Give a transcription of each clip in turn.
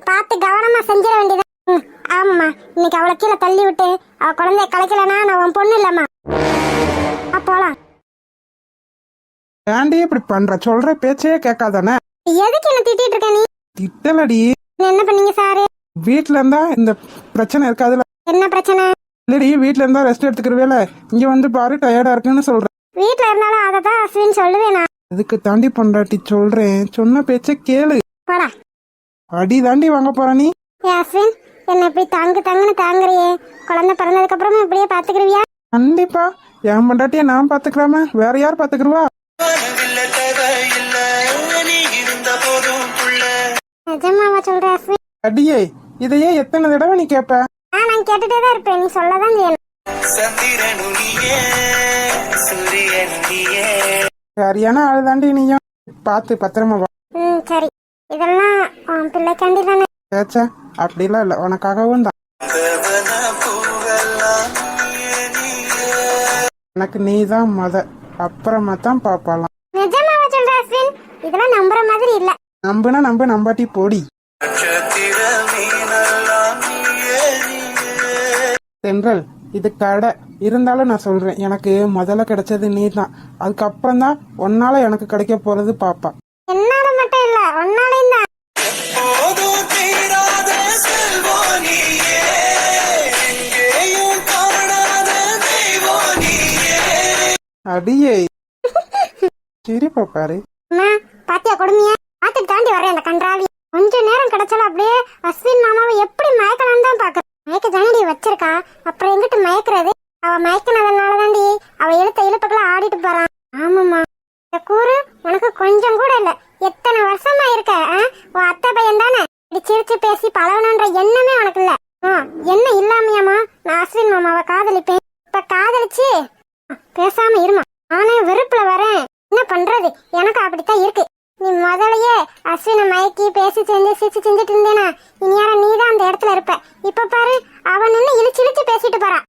பார்த்து கவனமா செஞ்சிட வேண்டியது. ஆமாம்மா, இன்னைக்கு அவளை கீழே தள்ளி விட்டு அவ குழந்தைய கலைக்கலனா நான் உன் பொண்ணு இல்லம்மா. போலாம். ஏன்டி இப்படி பண்ற? சொல்ற பேச்சே கேட்காதானே? எதுக்கு என்ன திட்டிட்டு இருக்க நீ? திட்டலடி. என்ன பண்ணீங்க சாரு? வீட்டுல இருந்தா இந்த பிரச்சனை இருக்காதுல. என்ன பிரச்சனை? இல்லடி, வீட்டுல இருந்தா ரெஸ்ட் எடுத்துக்கிறவேல, இங்க வந்து பாரு டயர்டா இருக்குன்னு சொல்றேன். வீட்டுல இருந்தாலும் அததான் அஸ்வின் சொல்லுவேனா? அதுக்கு தாண்டி பண்றாட்டி சொல்றேன், சொன்ன பேச்ச கேளு. போடா. அடி தாண்டி வாங்க போற நீ. அஸ்வின், என்ன இப்படி தாங்குன்னு தாங்குறியே, குழந்தை பிறந்ததுக்கு அப்புறமா இப்படியே பாத்துக்கிறியா? கண்டிப்பா. என் பண்டாட்டிய நான் பாத்துக்கிறாம வேற யார் பாத்துக்கிருவா? நிஜமாவா சொல்ற அஸ்வின்? அடியே, இதையே எத்தனை தடவை நீ கேப்ப? நான் கேட்டுட்டே தான் இருப்பேன், நீ சொல்லதான் செய்யணும். சரியான ஆளு தாண்டி நீயும். பாத்து பத்திரமா வா. சரி. இதெல்லாம் உன் பிள்ளைக்காண்டி தானே? ஏச்சா, அப்படிலாம் இல்ல, உனக்காகவும் தான். எனக்கு நீ தான் அப்புறமா தான் பாப்பாலாம். நிஜமாவா சொல்ற அஸ்வின்? இதெல்லாம் நம்புற மாதிரி இல்ல. நம்புனா நம்பாட்டி போடி. தென்றல், இது கடை இருந்தாலும் நான் சொல்றேன், எனக்கு முதல்ல கிடைச்சது நீ தான். அதுக்கப்புறம் தான் உன்னால எனக்கு கிடைக்க போறது பாப்பா. என்னால மட்டும் இல்ல, உன்னாலையும் தான். அடியே சிரிப்பா பாரு. பாத்தியா கொடுமையா? பாத்துட்டு தாண்டி வரேன் அந்த கன்றாவி. கொஞ்ச நேரம் கிடைச்சாலும் அப்படியே அஸ்வின் மாமாவை எப்படி மயக்கலான்னு தான் பாக்குறேன். மயக்க தானடி வச்சிருக்கா, அப்புறம் எங்கிட்டு மயக்கிறது? அவ மயக்கினதுனால தாண்டி அவ இழுப்புக்கெல்லாம் ஆடிட்டு போறான். ஆமாமா, இந்த கூறு உனக்கு கொஞ்சம் கூட இல்ல. எத்தனை வருஷமா இருக்க உன் அத்தை பையன் தானே. இப்படி சிரிச்சு பேசி பழகணுன்ற எண்ணமே உனக்கு இல்ல. என்ன இல்லாமையாமா நான் அஸ்வின் மாமாவை காதலிப்பேன். இப்ப காதலிச்சு பேசாம இருமா. நானே வெறுப்புல வரேன், என்ன பண்றது? எனக்கு அப்படித்தான் இருக்கு. நீ முதலையே அஸ்வினை மயக்கி பேசி செஞ்சு சிரிச்சு செஞ்சுட்டு இருந்தேனா, இனியார நீ தான் அந்த இடத்துல இருப்ப. இப்ப பாரு, அவன் நின்று இழுச்சு பேசிட்டு போறான்.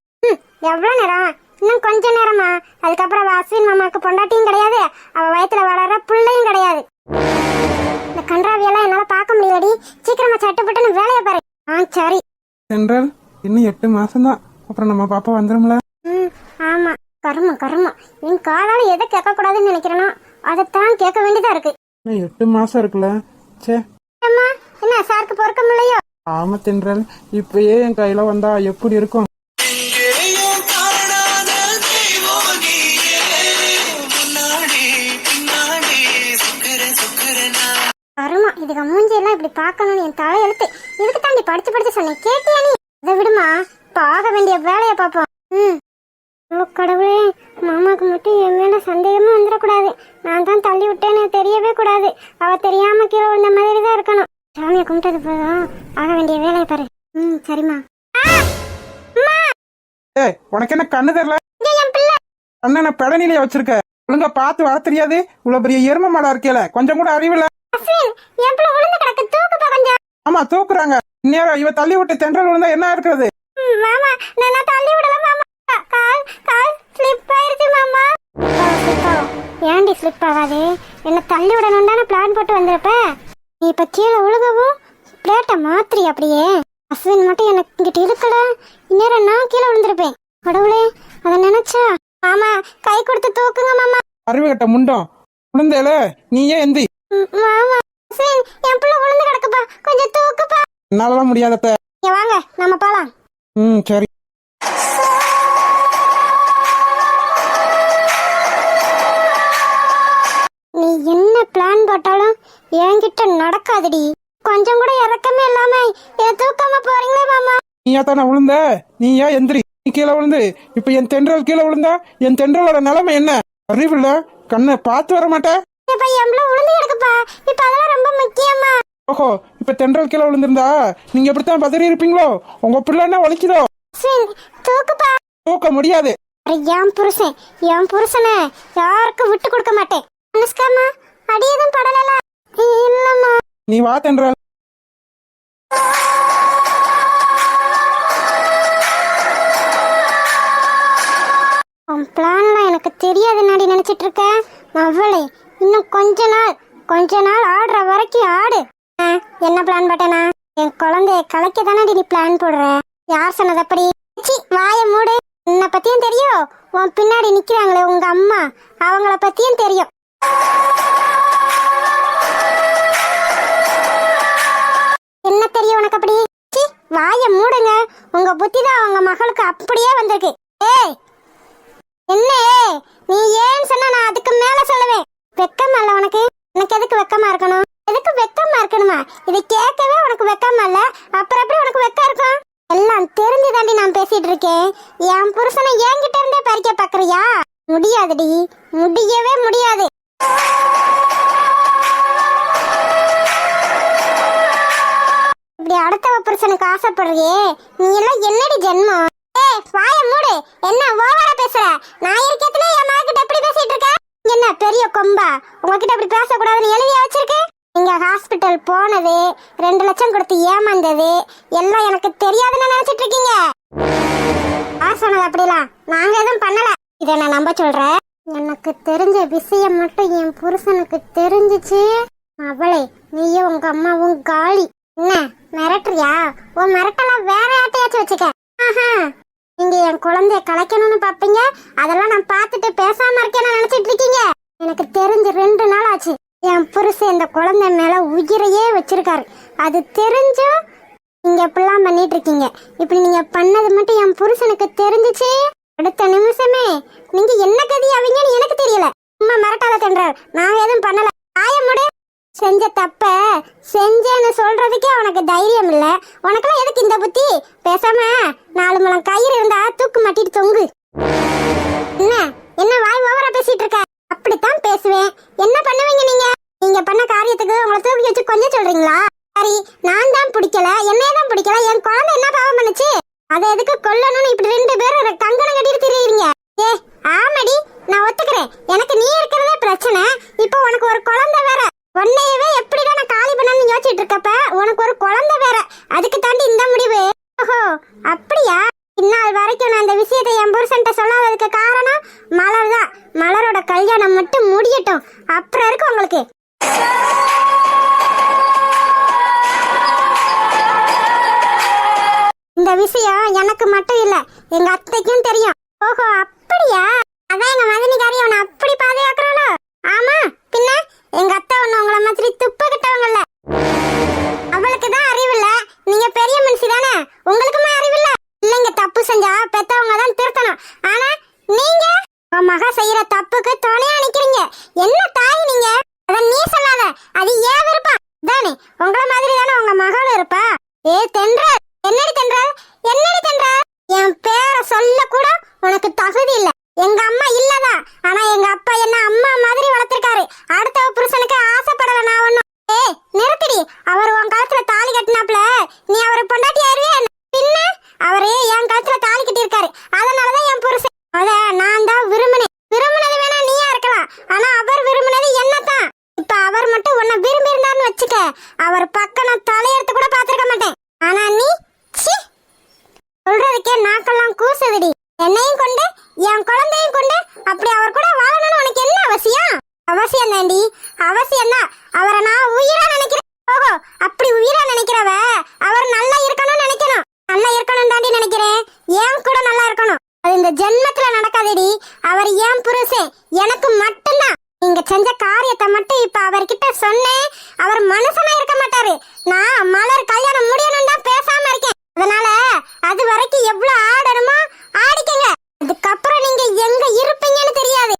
எவ்வளவு நேரம்? இன்னும் கொஞ்ச நேரமா. அதுக்கப்புறம் அவ அஸ்வின் மாமாக்கு பொண்டாட்டியும் கிடையாது, அவ வயத்துல வளர பிள்ளையும் கிடையாது. இந்த கன்றாவியெல்லாம் என்னால பார்க்க முடியலடி. சீக்கிரமா சட்டுப்பட்டுன்னு வேலையை பாரு. சரி தென்றல், இன்னும் 8 மாசம் தான், அப்புறம் நம்ம பாப்பா வந்துரும்ல. ஆமா, கர்மம். என் காலால எதை கேட்க கூடாதுன்னு நினைக்கிறேனோ அதைத்தான் கேட்க வேண்டியதா இருக்கு. 8 மாசம் இருக்குல்ல. சே அம்மா, என்ன சாருக்கு பொறுக்க முடியலையோ? ஆமா தென்றல், இப்பயே என் கையில வந்தா எப்படி இருக்கும்? கருமா, இதுக்கு மூஞ்சி எல்லாம் இப்படி பாக்கணும்னு என் தலை எழுத்து. இதுக்கு தாண்டி படிச்சு சொன்னேன், கேட்டியா நீ? இதை விடுமா, பார்க்க வேண்டிய வேலையை பார்ப்போம். கடவுளே, மாமாக்கு மட்டும் என் மேல சந்தேகமே வந்துடக்கூடாது. நான் தான் தள்ளி விட்டேன்னு தெரியவே கூடாது. அவ தெரியாம கீழே வந்த மாதிரி தான் இருக்கணும். சாமியை கும்பிட்டது போதும், ஆக வேண்டிய வேலையை பாரு. சரிம்மா. ஏய், உனக்கு என்ன கண்ணு தெரியல? கண்ணனை பெடனிலே வச்சிருக்க, ஒழுங்கா பார்த்து வர தெரியாது. இவ்வளவு பெரிய எரும மாடா இருக்கல, கொஞ்சம் கூட அறிவில்ல. ஆமா, தூக்குறாங்க. இந்நேரம் இவ தள்ளி விட்டு தென்றல் விழுந்தா என்ன இருக்கிறது? மாமா, நான் தள்ளி விடல மாமா. கால் ஸ்லிப் ஆயிருச்சு மாமா. ஏன்டி ஸ்லிப் ஆகாது? என்ன தள்ளி விடணும் தானே பிளான் போட்டு வந்திருப்ப. நீ இப்ப கீழே விழுகவும் பிளேட்டை மாத்திரி அப்படியே. அஸ்வின் மட்டும் எனக்கு இங்கிட்ட இருக்கல, இந்நேரம் நான் கீழே விழுந்திருப்பேன். கடவுளே, அதை நினைச்சா. மாமா, கை கொடுத்து தூக்குங்க மாமா. அறிவு கட்ட முண்டம், விழுந்தேல நீயே எந்தி. மாமா, அஸ்வின் என் பிள்ளை விழுந்து கிடக்குப்பா, கொஞ்சம் தூக்குப்பா. என்னாலலாம் முடியாதப்ப. வாங்க நம்ம போலாம். சரி. நீ என்ன பிளான் போட்டாலும் என்கிட்ட நடக்காதுடி. கொஞ்சம் கூட இறக்கமே இல்லாம தூக்காம போறீங்களே மாமா. நீயா தானே விழுந்த, நீயா எந்திரி. நீ கீழே விழுந்து இப்ப என் தென்றல் கீழே விழுந்தா என் தென்றலோட நிலைமை என்ன? அறிவில்ல, கண்ணை பார்த்து வர மாட்டேன். ஓஹோ, இப்ப தென்றல் கீழே விழுந்திருந்தா நீங்க எப்படித்தான் பதறி இருப்பீங்களோ? உங்க பிள்ளை என்ன ஒழிக்குதோ? தூக்க முடியாது. என் புருஷனை யாருக்கும் விட்டு கொடுக்க மாட்டேன். அடியதும் படலா. நீ வா தென்றல். பிளான்லாம் எனக்கு தெரியாது நாடி நினைச்சிட்டு இருக்கேன். அவளே இன்னும் கொஞ்ச நாள் ஆடுற வரைக்கும் ஆடு. என்ன பிளான் பட்டனா? என் குழந்தைய கலைக்க தானே நீ பிளான் போடுற? யார் சொன்னது அப்படி? வாய மூடு. உன்னை பத்தியும் தெரியும், உன் பின்னாடி நிக்கிறாங்களே உங்க அம்மா, அவங்கள பத்தியும் தெரியும். என்ன தெரியும் உனக்கு அப்படி? வாய மூடுங்க. உங்க புத்தி தான் உங்க மகளுக்கு அப்படியே வந்திருக்கு. ஏய் என்ன நீ ஏன்னு சொன்னா நான் அதுக்கு மேல சொல்லுவேன். வெக்கமா இல்ல உனக்கு? எனக்கு எதுக்கு வெக்கமா இருக்கணும்? எதுக்கு வெக்கமா இருக்கணுமா? இதை கேட்கவே உனக்கு வெக்கமா இல்ல, அப்புறம் எப்படி உனக்கு வெக்கம் இருக்கும்? எல்லாம் தெரிஞ்சு தாண்டி நான் பேசிட்டு இருக்கேன். என் புருஷனை என்கிட்ட இருந்தே பறிக்க பாக்குறியா? முடியாதுடி, முடியவே முடியாது. இப்படி அடுத்தவ புருஷனுக்கு ஆசைப்படுறியே, நீ எல்லாம் என்னடி ஜென்மம்? வாய மூடு. என்ன ஓவரா பேசுற? நான் இருக்கேன்னு என் மகக்கிட்ட எப்படி பேசிட்டு இருக்க? என்ன பெரிய கொம்பா? உங்ககிட்ட அப்படி பேசக்கூடாதுன்னு எழுதியா வச்சிருக்கு? நீங்க ஹாஸ்பிட்டல் போனது, 2 லட்சம் கொடுத்து ஏமாந்தது எல்லாம் எனக்கு தெரியாதுன்னு நினைச்சிட்டு இருக்கீங்க. சொன்னது அப்படிலாம் நாங்க எதுவும் பண்ணல. இதை நான் நம்ப சொல்றேன். எனக்கு தெரிஞ்ச விஷயம் மட்டும் என் புருஷனுக்கு தெரிஞ்சிச்சு, அவளே நீயும் உங்க அம்மாவும் காலி. என்ன மிரட்டுறியா? உன் மிரட்டெல்லாம் வேற யார்ட்டையாச்சும் வச்சுக்க. நீங்க என் குழந்தைய கலைக்கணும்னு பாப்பீங்க, அதெல்லாம் நான் பார்த்துட்டு பேசாம இருக்கேன்னு நினைச்சிட்டு இருக்கீங்க. எனக்கு தெரிஞ்சு 2 நாள் ஆச்சு என் புருஷன் இந்த குழந்தை மேல உயிரையே வச்சிருக்காரு. அது தெரிஞ்சும் நீங்க எப்படிலாம் பண்ணிட்டு இருக்கீங்க. இப்படி நீங்க பண்ணது மட்டும் என் புருஷனுக்கு தெரிஞ்சிச்சு, அடுத்த நிமிஷமே நீங்க என்ன கதி அவங்கன்னு எனக்கு தெரியல. சும்மா மிரட்டாத தென்றார். நான் எதுவும் பண்ணல. ஆயமுடு. செஞ்ச தப்ப செஞ்சேன்னு சொல்றதுக்கே உனக்கு தைரியம் இல்ல. உனக்கெல்லாம் எதுக்கு இந்த புத்தி? பேசாம 4 முழம் கயிறு இருந்தா தூக்கு மாட்டிட்டு தொங்கு. என்ன வாய் ஓவரா பேசிட்டு இருக்க? அப்படித்தான் பேசுவேன். என்ன பண்ணுவீங்க நீங்க? நீங்க பண்ண காரியத்துக்கு உங்களை தூக்கி வச்சு கொஞ்சம் சொல்றீங்களா? சரி, நான் தான் பிடிக்கல, என்னையதான் பிடிக்கல, என் குழந்தை என்ன பாவம் பண்ணுச்சு? அதை எதுக்கு கொல்லணும்னு இப்படி 2 பேரும் கங்கணம் கட்டிட்டு திரியுறீங்க? ஆமாடி, நான் ஒத்துக்கிறேன். எனக்கு நீ இருக்கிறதே பிரச்சனை. இப்போ உனக்கு ஒரு குழந்தை வேற. உன்னையவே எப்படிதான் நான் காலி பண்ணணும்னு யோசிச்சுட்டு இருக்கப்ப உனக்கு ஒரு குழந்தை வேற. அதுக்கு தாண்டி இந்த முடிவு? ஓஹோ அப்படியா? இந்நாள் வரைக்கும் நான் இந்த விஷயத்தை என் புருஷன்ட்ட சொல்லாததுக்கு காரணம் மலர் தான். மலரோட கல்யாணம் மட்டும் முடியட்டும், அப்புறம் இருக்கு உங்களுக்கு. இந்த விஷயம் எனக்கு மட்டும் இல்ல, எங்க அத்தைக்கும் தெரியும். ஓஹோ அப்படியா? அதான் எங்க மதனிக்காரி அவனை அப்படி பாதுகாக்கிறாளோ? ஆமா பின்ன, எங்க அத்தை ஒண்ணு உங்களை மாதிரி துப்பு கிட்டவங்கல்ல. அவளுக்கு தான் அறிவு இல்ல. நீங்க பெரிய மனுஷி தானே, உங்களுக்குமே அறிவு இல்ல. இல்லைங்க, தப்பு செஞ்சா பெத்தவங்க தான் திருத்தணும். ஆனா நீங்க உன் மக செய்யற தப்புக்கு துணையா நிக்கிறீங்க. என்ன தாய் நீங்க? அத நீ சொல்லாத, அது ஏன் விருப்பம் தானே. உங்களை மாதிரி தானே உங்க மகளும் இருப்பா. தென்றல், என்னடி தென்றல், என்னடி தென்றல்? என் பேரை சொல்ல கூட உனக்கு தகுதி இல்ல. எங்க அம்மா இல்லதான், ஆனா எங்க அப்பா என்ன அம்மா மாதிரி வளர்த்திருக்காரு. அடுத்த புருஷனுக்கு ஆசைப்படல நான் ஒண்ணும். நிறுத்திடி. அவர் உன் காலத்துல தாலி கட்டினாப்ல, நீ அவரை பொண்டாட்டி ஆயிருவே. பின்ன அவரு என் காலத்துல தாலி கட்டியிருக்காரு, அதனாலதான் என் புருஷன். அத நான் தான் விரும்பினேன். விரும்பினது வேணா நீயா இருக்கலாம், ஆனா அவர் விரும்பினது என்னதான். இப்ப அவர் மட்டும் உன்னை விரும்பி இருந்தான்னு வச்சுக்க, அவர் பக்கம் நான் தலையெடுத்து கூட பாத்திருக்க மாட்டேன். ஆனா நீ சொல்றதுக்கே நாக்கெல்லாம் கூசுதுடி. என்னையும் கொண்டு என் குழந்தையும் கொண்டு அப்படி அவர் கூட வாழணும்னு உனக்கு என்ன அவசியம்? அவசியம் தாண்டி, அவசியம் தான். அவரை நான் உயிரா நினைக்கிறேன். ஓஹோ அப்படி உயிரா நினைக்கிறவ அவர் நல்லா இருக்கணும்னு நினைக்கணும். நல்லா இருக்கணும் தாண்டி நினைக்கிறேன். ஏன் கூட நல்லா இருக்கணும். அது இந்த ஜென்மத்துல நடக்காதடி. அவர் ஏன் புருஷன், எனக்கு மட்டும்தான். நீங்க செஞ்ச காரியத்தை மட்டும் இப்ப அவர்கிட்ட சொன்னேன், அவர் மனுஷனா இருக்க மாட்டாரு. நான் மலர் கல்யாணம் முடியணும் தான் பேசாம இருக்கேன். அதனால அது வரைக்கும் எவ்வளவு ஆடணுமோ ஆடிக்கங்க. அதுக்கப்புறம் நீங்க எங்க இருப்பீங்கன்னு தெரியாது,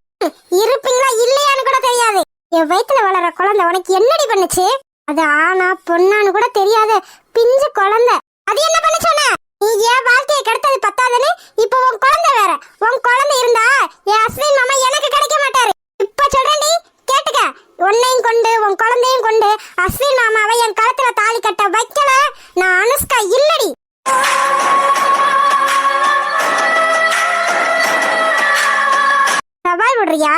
இருப்பீங்களா இல்லையான்னு கூட தெரியாது. என் வயித்துல வளர குழந்தை உனக்கு என்னடி பண்ணுச்சு? அது ஆனா பொண்ணான்னு கூட தெரியாத பிஞ்சு குழந்தை. அது என்ன பண்ண சொன்ன? நீ ஏன் வாழ்க்கையை கெடுத்தது பத்தாதுன்னு இப்ப உன் குழந்தை வேற. உன் குழந்தை இருந்தா என் அஸ்வின் மாமா எனக்கு கிடைக்க மாட்டாரு. இப்ப சொல்றேன்டி கேட்டுக்க. உன்னையும் கொண்டு உன் குழந்தையும் கொண்டு அஸ்வின் மாமாவை என் கழுத்துல தாலி கட்ட வைக்கல நான் அனுஷ்கா இல்லடி. சவால் விடுறியா?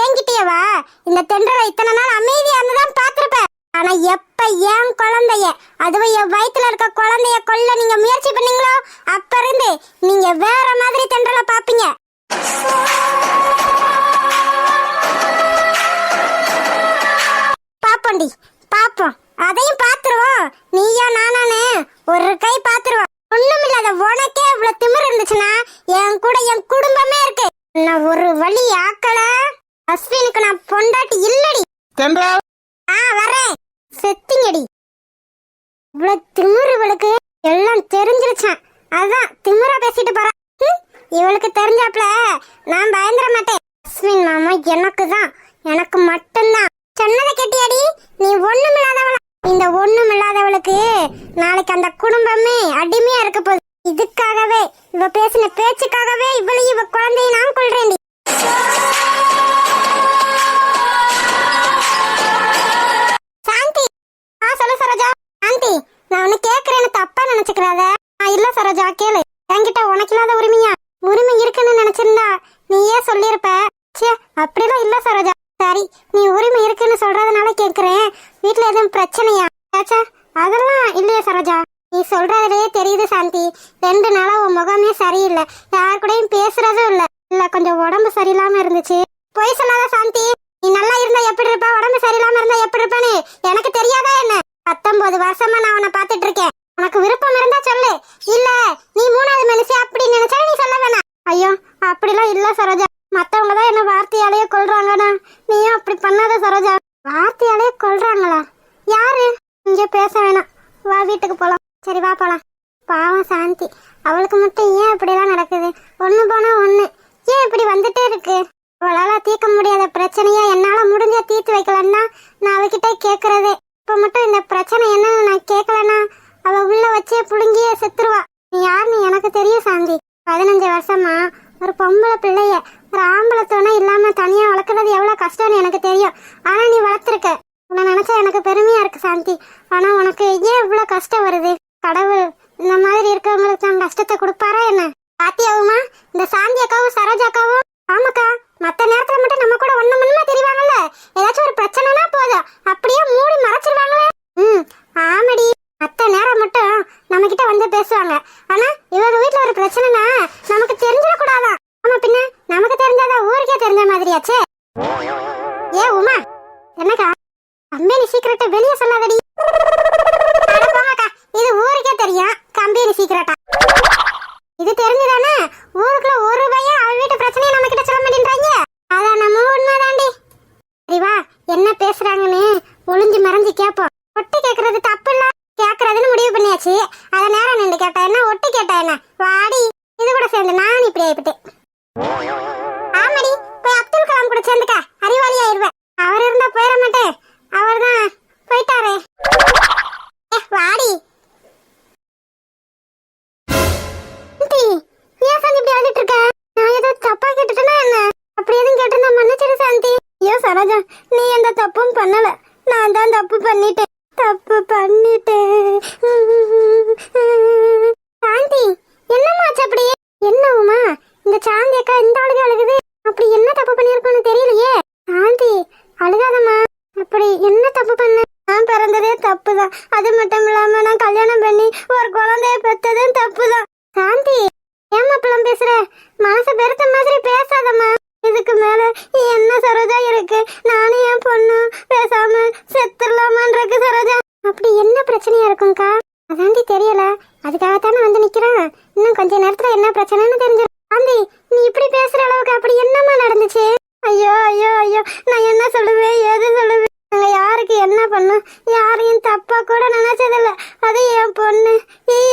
என்கிட்டயவா? இந்த தென்றலை இத்தனை நாள் அமைதியா இருந்துதான் பாத்திருப்ப. ஆனா எப்ப என் குழந்தைய, அதுவும் என் வயித்துல இருக்க குழந்தைய கொல்ல நீங்க முயற்சி பண்ணீங்களோ அப்ப இருந்து நீங்க வேற மாதிரி தென்றலை பாப்பீங்க. பாப்போண்டி, பாப்போம், அதையும் பாத்துருவோம். நீயா நானானே ஒரு கை பாத்துருவோம். ஒண்ணுமில்லாத உனக்கே இவ்வளவு திமிரு இருந்துச்சுன்னா என் கூட என் குடும்பமே இருக்கு. நான் ஒரு வழி ஆக்கல. அஸ்வினுக்கு நான் பொண்டாட்டி இல்லடி. தென்றல் வரேன். செத்திங்கடி. இவ்வளவு திமிரு இவளுக்கு எல்லாம் தெரிஞ்சிருச்சான். அதான் திமிரா பேசிட்டு போறா. இவளுக்கு தெரிஞ்சாப்ல நான் பயந்துட மாட்டேன். அஸ்வின் மாமா எனக்கு தான், எனக்கு மட்டும்தான். சொன்னதை கேட்டியாடி? நீ ஒண்ணுமில்லாதவள. இந்த ஒண்ணுமில்லாதவளுக்கு நாளைக்கு அந்த குடும்பமே அடிமையா இருக்க போகுது. இதுக்காகவே, இவ பேசின பேச்சுக்காகவே இவளையும் இவ குழந்தையை நான் கொள்றேன்டி. சாந்தி, சொல்லு சரோஜா. சாந்தி, நான் ஒண்ணு கேக்குறேன்னு தப்பா நினைச்சுக்கிறாத. இல்ல சரோஜா, கேளு. என்கிட்ட உனக்கு இல்லாத உரிமையா? உரிமை இருக்குன்னு நினைச்சிருந்தா நீயே சொல்லிருப்ப. சே, அப்படிலாம் இல்ல சரோஜா. சரி, நீ உரிமை இருக்குன்னு சொல்றதுனால கேக்குறேன். வீட்டுல எதுவும் பிரச்சனையா? அதெல்லாம் இல்லையே சரோஜா. நீ சொல்றதுலயே தெரியுது சாந்தி. 2 நாளா உன் முகமே சரியில்லை. யார் கூடயும் பேசுறதும் இல்ல கொஞ்சம் உடம்பு சரியில்லாம இருந்துச்சு. பொய் சொல்லாத சாந்தி. நீ நல்லா இருந்தா எப்படி இருப்ப, உடம்பு சரியில்லாம இருந்தா எப்படி இருப்பான்னு எனக்கு தெரியாதா என்ன? 19 வருஷமா நான் உன்னை பாத்துட்டு இருக்கேன். உனக்கு விருப்பம் இருந்தா சொல்லு. இல்ல நீ 3வது மனுஷி அப்படி நினைச்சா நீ சொல்ல வேணாம். ஐயோ, அப்படிலாம் இல்ல சரோஜா. மத்தவங்க தான் என்ன வார்த்தையாலேயே கொல்றாங்கண்ணா. நீயும் அப்படி பண்ணாத சரோஜா. வார்த்தையாலேயே கொல்றாங்களா? யாரு? இங்க பேச வேணாம், வா வீட்டுக்கு போலாம். சரி வா போலாம். பாவம் சாந்தி, அவளுக்கு மட்டும் ஏன் இப்படிலாம் நடக்குது? ஒண்ணு போனா ஒண்ணு ஏன் இப்படி வந்துட்டே இருக்கு? அவளால தீர்க்க முடியாத பிரச்சனையா என்னால முடிஞ்ச தீர்த்து வைக்கலன்னா நான் அவகிட்ட கேக்குறதே. இப்ப மட்டும் இந்த பிரச்சனை என்னன்னு நான் கேட்கலன்னா அவ உள்ள வச்சே புழுங்கியே செத்துருவா. நீ யாருன்னு எனக்கு தெரியும் சாந்தி. 15 வருஷமா ஒரு பொம்பளை பிள்ளைய ஒரு ஆம்பளை துணை இல்லாம தனியா வளர்க்கறது எவ்வளவு கஷ்டம்னு எனக்கு தெரியும். ஆனா நீ வளர்த்திருக்க. உன்னை நினைச்சா எனக்கு பெருமையா இருக்கு சாந்தி. ஆனா உனக்கு ஏன் இவ்வளவு கஷ்டம் வருது? கடவுள் இந்த மாதிரி இருக்கவங்களுக்கு தான் கஷ்டத்தை கொடுப்பாரா என்ன? பாத்தியாவுமா, இந்த சாந்தி அக்காவும் சரோஜாக்காவும்? ஆமாக்கா, மத்த நேரத்துல மட்டும் நம்ம கூட ஒண்ணுமே தெரிவாங்கல்ல. ஏதாச்சும் ஒரு பிரச்சனைனா போதும் அப்படியே மூடி மறைச்சிருவாங்களே. ஆமாடி, மத்த நேரம் மட்டும் நம்ம கிட்ட வந்து பேசுவாங்க. ஆனா இவங்க வீட்டுல ஒரு பிரச்சனைனா நமக்கு தெரிஞ்சிடக்கூடாதான். ஆமா, பின்ன நமக்கு தெரிஞ்சாதான் ஊருக்கே தெரிஞ்ச மாதிரியாச்சே. ஏ உமா, என்னக்கா கம்பெனி சீக்கிரட்டை வெளியே சொல்லாதடி. இது ஊருக்கே தெரியும் கம்பெனி சீக்கிரட்டா. இது தெரிஞ்சுதானே ஊருக்குள்ள ஒரு பையன் அவ வீட்டு பிரச்சனையை நம்ம கிட்ட சொல்ல மாட்டேன்றாங்க. அதான் நம்ம உண்மைதாண்டி. சரி வா, என்ன பேசுறாங்கன்னு ஒளிஞ்சு மறைஞ்சு கேட்போம். ஒட்டு கேக்குறது தப்பு இல்ல, கேக்குறதுன்னு முடிவு பண்ணியாச்சு. அத நேரம் நின்று கேட்டா என்ன, ஒட்டு கேட்டா என்ன? வாடி, இது கூட சேர்ந்து நான் இப்படி ஆயிட்டேன். ஆமாடி, போய் அப்துல் கலாம் கூட சேர்ந்துக்க, அறிவாளி ஆயிடுவேன். அவர் இருந்தா போயிட மாட்டேன், அவர் தான் போயிட்டாரே. வாடி. ஏன் சாந்தி இப்படி அழுதுட்டு இருக்க? நான் ஏதோ தப்பா கேட்டுட்டேனா என்ன? அப்படி எதுவும் கேட்டிருந்தா மன்னிச்சிரு சாந்தி. ஏன் சரோஜா, நீ எந்த தப்பும் பண்ணல. நான் தான் தப்பு பண்ணிட்டேன். சாந்தி, என்னமாச்சு அப்படி? என்ன உமா, இந்த சாந்தி அக்கா இந்த அழுக அழுகுது. அப்படி என்ன தப்பு பண்ணிருக்கோன்னு தெரியலையே. சாந்தி அழுகாதம்மா. அப்படி என்ன தப்பு பண்ண? நான் பிறந்ததே தப்புதான். அது மட்டும் இல்லாம நான் கல்யாணம் பண்ணி ஒரு குழந்தைய பெற்றதும் தப்புதான். சாந்தி, ஏமா இப்பெல்லாம் பேசுற? மனசு பெருத்த மாதிரி பேசாதம்மா. இதுக்கு மேல என்ன சரோஜா இருக்கு? நானும் என் பொண்ணு பேசாம செத்துடலாமான்றது சரோஜா. அப்படி என்ன பிரச்சனையா இருக்கும்க்கா? அதாண்டி தெரியல, அதுக்காகத்தானே வந்து நிக்கிறேன். இன்னும் கொஞ்ச நேரத்துல என்ன பிரச்சனைன்னு தெரிஞ்சிடும். சாந்தி, நீ இப்படி பேசுற அளவுக்கு அப்படி என்னம்மா நடந்துச்சு? ஐயோ ஐயோ ஐயோ, நான் என்ன சொல்லுவேன், ஏது சொல்லுவேன்? நாங்க யாருக்கு என்ன பண்ணோம்? யாரையும் தப்பா கூட நினைச்சதில்ல. அது என் பொண்ணு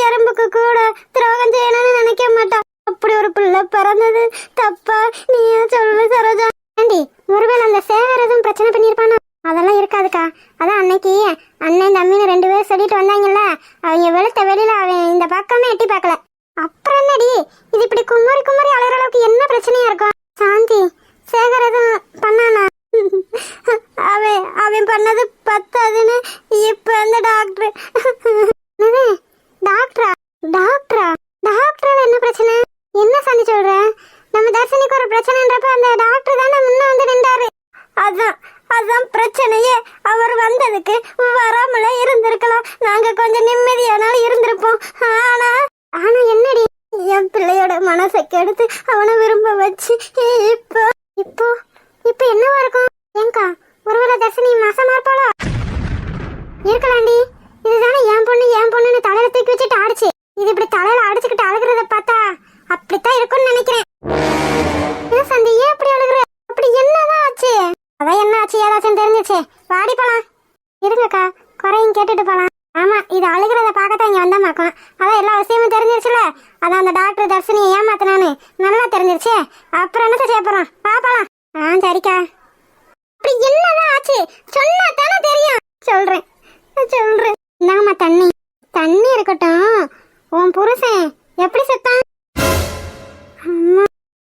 எறும்புக்கு கூட துரோகம் செய்யணும்னு நினைக்க மாட்டான். அப்படி ஒரு பிள்ளை பிறந்தது தப்பா? நீ சொல்லு சரோஜா. ஆண்டி, ஒருவேளை அந்த சேகர் எதுவும் பிரச்சனை பண்ணிருப்பானா? அதெல்லாம் இருக்காதுக்கா. அதான் அன்னைக்கு அண்ணன் தம்பின்னு 2 பேரும் சொல்லிட்டு வந்தாங்கல்ல, அவங்க வெளுத்த வெளியில அவன் இந்த பக்கமே எட்டி பார்க்கல. அப்புறம் என்னடி இது இப்படி குமரி குமரி அழகிற அளவுக்கு என்ன பிரச்சனையா இருக்கும்? சாந்தி, சேகர் எதுவும் பண்ணானா? அவன் பண்ணது பத்தாதுன்னு இப்ப அந்த டாக்டர். டாக்டரா? டாக்டரா? டாக்டரால என்ன பிரச்சனை? என்ன சாந்தி சொல்ற? நம்ம தர்ஷினிக்கு ஒரு பிரச்சனைன்றப்ப அந்த டாக்டர் தானே முன்ன வந்து நின்றாரு. அதான் பிரச்சனையே. அவர் வந்ததுக்கு வராமல இருந்திருக்கலாம். நாங்க கொஞ்சம் நிம்மதியானாலும் இருந்திருப்போம். ஆனா என்னடி என் பிள்ளையோட மனசை கெடுத்து அவனை விரும்ப வச்சு இப்போ இப்போ இப்போ என்னவா இருக்கும்? ஏங்கா ஒருவேளை தர்ஷினி மாசமா இருப்பாளா? இருக்கலாண்டி. இதுதானே என் பொண்ணுன்னு தலையில தூக்கி வச்சுட்டு ஆடிச்சு. இது இப்படி தலையில அடிச்சுக்கிட்டு அழுகிறத பார்த்தா அப்படித்தான் இருக்கும்னு நினைக்கிறேன். சந்தி ஏன் அப்படி அழுகுற? அப்படி என்னதான் ஆச்சு? அதான் என்ன ஆச்சு ஏதாச்சும் தெரிஞ்சிச்சு. வாடி போலாம். இருங்கக்கா குறையும் கேட்டுட்டு போலாம். ஆமா இது அழுகிறத பார்க்கத்தான் இங்க வந்தமாக்கும். அதான் எல்லா விஷயமும் தெரிஞ்சிருச்சுல. அதான் அந்த டாக்டர் தர்ஷினியை ஏமாத்தினான்னு நல்லா தெரிஞ்சிருச்சு. அப்புறம் என்ன செய்ய போறோம் பாப்பலாம். சரிக்கா. அப்படி என்னதான் ஆச்சு சொன்னா தானே தெரியும். சொல்றேன். இந்தாங்கம்மா தண்ணி இருக்கட்டும். உன் புருஷன் எப்படி செத்தான்?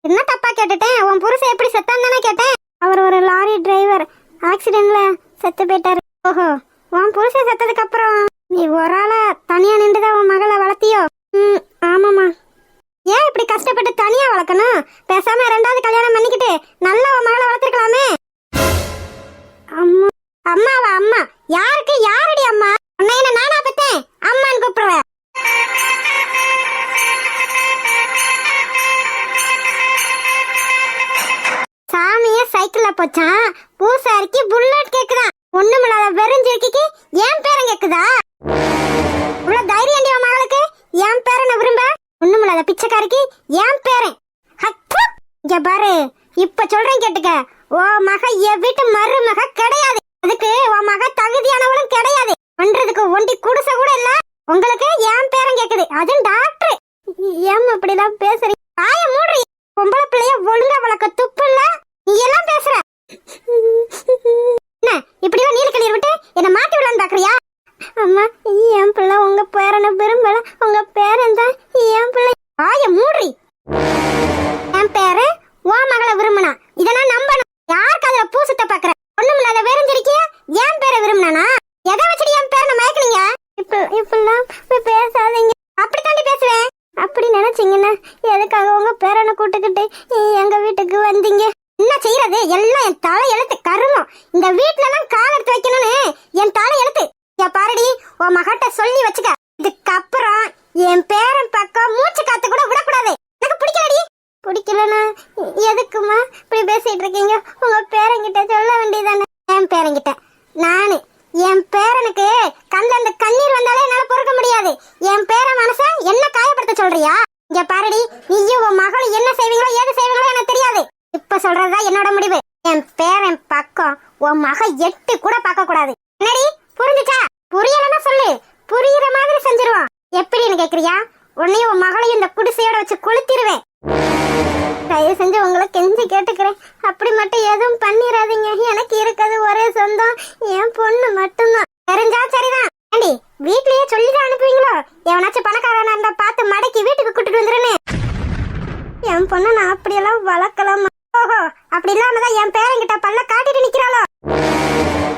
என்ன தப்பா கேட்டுட்டேன்? உன் புருஷன் எப்படி செத்தான் தானே கேட்டேன். அவர் ஒரு லாரி டிரைவர் ஆக்சிடென்ட்ல செத்து போயிட்டாரு. ஓஹோ, உன் புருஷன் செத்ததுக்கு அப்புறம் நீ ஒரு ஆளா தனியா நின்றுதான் உன் மகளை வளர்த்தியோ? ஆமாமா. ஏன் இப்படி கஷ்டப்பட்டு தனியா வளர்க்கணும்? பேசாம 2வது கல்யாணம் பண்ணிக்கிட்டு நல்லா உன் மகளை வளர்த்திருக்கலாமே. அம்மா அம்மாவா? அம்மா யாருக்கு? யாரடி அம்மா? உன்னை என்ன நானா பெத்தேன்? அம்மான்னு கூப்பிடுவேன். சாமியே சைக்கிள்ல போச்சான். பூசாரிக்கு புல்லட் கேக்குதான். ஒண்ணுமில்லாத வெறுஞ்சிருக்கிக்கு என் பேரன் கேக்குதா? இவ்வளவு தைரியம் உன் மகளுக்கு? என் பேரனை விரும்ப? ஒண்ணுமில்லாத பிச்சைக்காரிக்கு என் பேரன். இங்க பாரு, இப்ப சொல்றேன் கேட்டுக்க. ஓ மக என் வீட்டு மருமக கிடையாது. அதுக்கு உன் மக தகுதியானவளும் கிடையாது. பண்றதுக்கு ஒண்டி குடிசை கூட இல்ல. உங்களுக்கு என் பேரன் கேக்குது. அதுவும் டாக்டர். ஏன் அப்படிதான் பேசுறீங்க? வாய மூடுறீ. பொம்பளை பிள்ளைய ஒழுங்கா வளர்க்க துப்பு இல்ல. நீ எல்லாம் பேசுற. என்ன இப்படியோ நீலக்கண்ணீர் விட்டு என்ன மாட்டி விடலான்னு பாக்குறியா? அம்மா என் பிள்ளை உங்க பேரனை விரும்பல. உங்க பேரன் தான் என் பிள்ளை. வாய மூடுறீ. என் பேரு உன் மகளை விரும்பினா இத நான் நம்பணும். யாருக்கு அதுல பூசத்த பாக்குற? ஒண்ணுமில்லாத வெறுஞ்சிருக்கிய என் பேரை விரும்பினானா? எதை வச்சுட்டு என் பேரை மயக்குனீங்க? இப்பெல்லாம் பேசாதீங்க. அப்படித்தாண்டி பேசுவேன். அப்படி நினைச்சீங்கன்னா எதுக்காக உங்க பேரனை கூட்டுக்கிட்டு எங்க வீட்டுக்கு வந்தீங்க? என்ன செய்யறது? எல்லாம் என் தலை எழுத்து கருமம். இந்த வீட்டுல எல்லாம் கால் எடுத்து வைக்கணும்னு என் தலை எழுத்து. பாருடி, உன் மகட்ட சொல்லி வச்சுக்க. இதுக்கப்புறம் என் பேரன் பக்கம் மூச்சு காத்து கூட விடக்கூடாது. எனக்கு பிடிக்கலடி. பிடிக்கலன்னா எதுக்குமா இப்படி பேசிட்டு இருக்கீங்க? உங்க பேரங்கிட்ட சொல்ல வேண்டியதானே. என் பேரங்கிட்ட நானு என் பேரனுக்கு கண்ல அந்த கண்ணீர் வந்தாலே என்னால பொறுக்க முடியாது. என் பேரன் மனச என்ன காயப்படுத்த சொல்றியா? இங்க பாருடி, நீயும் உன் மகளும் என்ன செய்வீங்களோ ஏது செய்வீங்களோ எனக்கு தெரியாது. இப்ப சொல்றதா என்னோட முடிவு. என் பேரன் பக்கம் உன் மக எட்டு கூட பார்க்க கூடாது. என்னடி புரிஞ்சுச்சா? புரியலன்னா சொல்லு, புரியுற மாதிரி செஞ்சிருவான். எப்படின்னு கேக்குறியா? உன்னையும் உன் மகளையும் இந்த குடிசையோட வச்சு கொளுத்திடுவேன். தயவு செஞ்சு உங்களை கெஞ்சி கேட்டுக்கிறேன். அப்படி மட்டும் எதுவும் பண்ணிடாதீங்க. எனக்கு இருக்கிறது ஒரே சொந்தம் என் பொண்ணு மட்டும்தான். தெரிஞ்சா சரிதான். ஏண்டி வீட்லயே சொல்லிதான் அனுப்புவீங்களோ? எவனாச்சும் பணக்காரனா இருந்தா பார்த்து மடக்கி வீட்டுக்கு கூட்டிட்டு வந்துருன்னு. என் பொண்ணு நான் அப்படியெல்லாம் வளர்க்கலாமா? ஓஹோ, அப்படி இல்லாமதான் என் பேரங்கிட்ட பல்ல காட்டிட்டு நிக்கிறாளோ?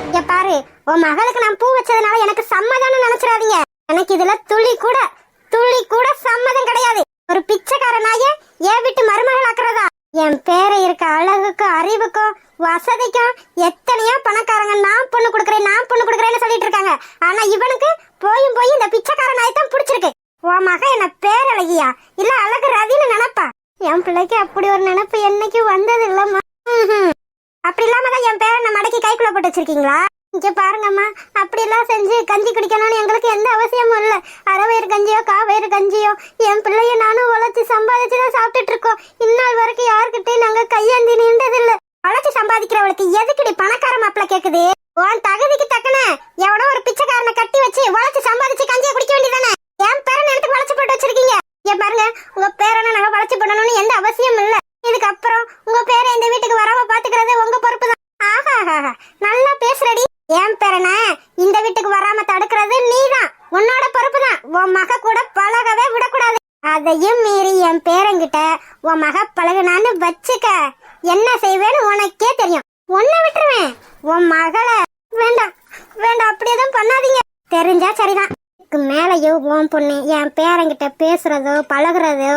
இங்க பாரு, உன் மகளுக்கு நான் பூ வச்சதுனால எனக்கு சம்மதம்னு நினைச்சிடாதீங்க. எனக்கு இதுல துளி கூட சம்மதம் கிடையாது. ஒரு பிச்சைக்கார நாய என் வீட்டு மருமகள் ஆக்குறதா? என் பேரை இருக்க அழகுக்கும் அறிவுக்கும் வசதிக்கும் எத்தனையோ பணக்காரங்க நான் பொண்ணு கொடுக்குறேன்னு சொல்லிட்டு இருக்காங்க. ஆனா இவனுக்கு போய் இந்த பிச்சைக்கார நாய் தான் பிடிச்சிருக்கு. உன் மக என்ன பேரழகியா இல்ல அழகு ரவின்னு நினைப்பா? என் பிள்ளைக்கு அப்படி ஒரு நினைப்பு என்னைக்கு வந்தது இல்லம்மா. அப்படி இல்லாமதான் என் பேரை மடக்கி கைக்குள்ள போட்டு வச்சிருக்கீங்களா? இங்க பாருங்கம்மா, அப்படி எல்லாம் செஞ்சு கஞ்சி குடிக்கணும்னு எங்களுக்கு எந்த அவசியமும் இல்ல. அரைவயிறு கஞ்சியோ காவயிறு கஞ்சியோ என் பிள்ளைய நானும் உழைச்சி சம்பாதிச்சுதான் சாப்பிட்டுட்டு இருக்கோம். இந்நாள் வரைக்கும் யாருக்கிட்டையும் நாங்க கையாந்தி நின்றது இல்ல. உழைச்சி சம்பாதிக்கிறவளுக்கு எதுக்குடி பணக்கார மாப்பிள்ள கேக்குது? உன் தகுதிக்கு தக்கன எவனோ ஒரு பிச்சைக்காரனை கட்டி வச்சு உழைச்சி சம்பாதிச்சு கஞ்சியை குடிக்க வேண்டியதானே? என் பேரன் எனக்கு வளைச்சு போட்டு வச்சிருக்கீங்க. ஏன் பாருங்க, உங்க பேரனை நாங்க வளைச்சு போடணும்னு எந்த அவசியம் இல்ல. இதுக்கப்புறம் உங்க பேரை இந்த வீட்டுக்கு வராம பாத்துக்கிறது உங்க பொறுப்பு தான். ஆஹா, நல்லா பேசுறடி. என் பேரனை இந்த வீட்டுக்கு வராம தடுக்கிறது நீதான், உன்னோட பொறுப்பு தான். உன் மக கூட பழகவே விடக்கூடாது. அதையும் மீறி என் பேரங்கிட்ட உன் மக பழகுனான்னு வச்சுக்க, என்ன செய்வேன்னு உனக்கே தெரியும். உன்னை விட்டுருவேன், உன் மகளை வேண்டாம். அப்படி எதுவும் பண்ணாதீங்க. தெரிஞ்சா சரிதான். இதுக்கு மேலையும் உன் பொண்ணு என் பேரங்கிட்ட பேசுறதோ பழகுறதோ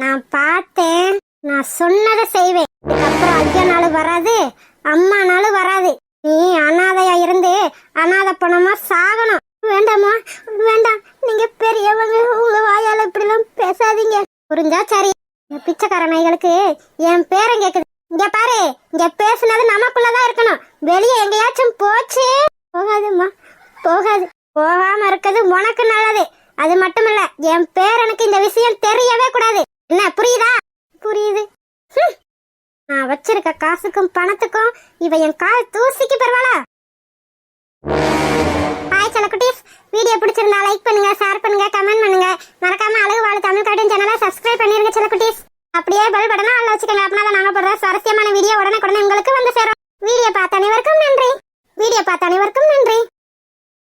நான் பார்த்தேன். நான் சொன்னதை செய்வேன். இதுக்கப்புறம் ஐயனாலும் வராது, அம்மானாலும் வராது. நீ அனாதையா இருந்து அனாதை பணமா சாகணும். வேண்டாமா? வேண்டாம். நீங்க பெரியவங்க, உங்க வாயால இப்படி எல்லாம் பேசாதீங்க. புரிஞ்சு தெரிஞ்சா சரி. இந்த பிச்சைக்கார நாய்களுக்கு என் பேரம் கேக்குது. இங்க பாரு, இங்க பேசுனது நமக்குள்ளதான் இருக்கணும். வெளியே எங்கேயாச்சும் போச்சு போகாதும்மா, போகாது. போகாம இருக்கிறது உனக்கு நல்லது. அது மட்டும் இல்ல, என் பேரனுக்கு இந்த விஷயம் தெரியவே கூடாது. என்ன புரியுதா? புரியுது. நான் வச்சிருக்க காசுக்கும் பணத்துக்கும் இவ என் கால் தூசிக்கு பெறுவாளா? ஹாய் செல்லக்குட்டீஸ், வீடியோ பிடிச்சிருந்தா லைக் பண்ணுங்க, ஷேர் பண்ணுங்க, கமெண்ட் பண்ணுங்க. மறக்காம அழகு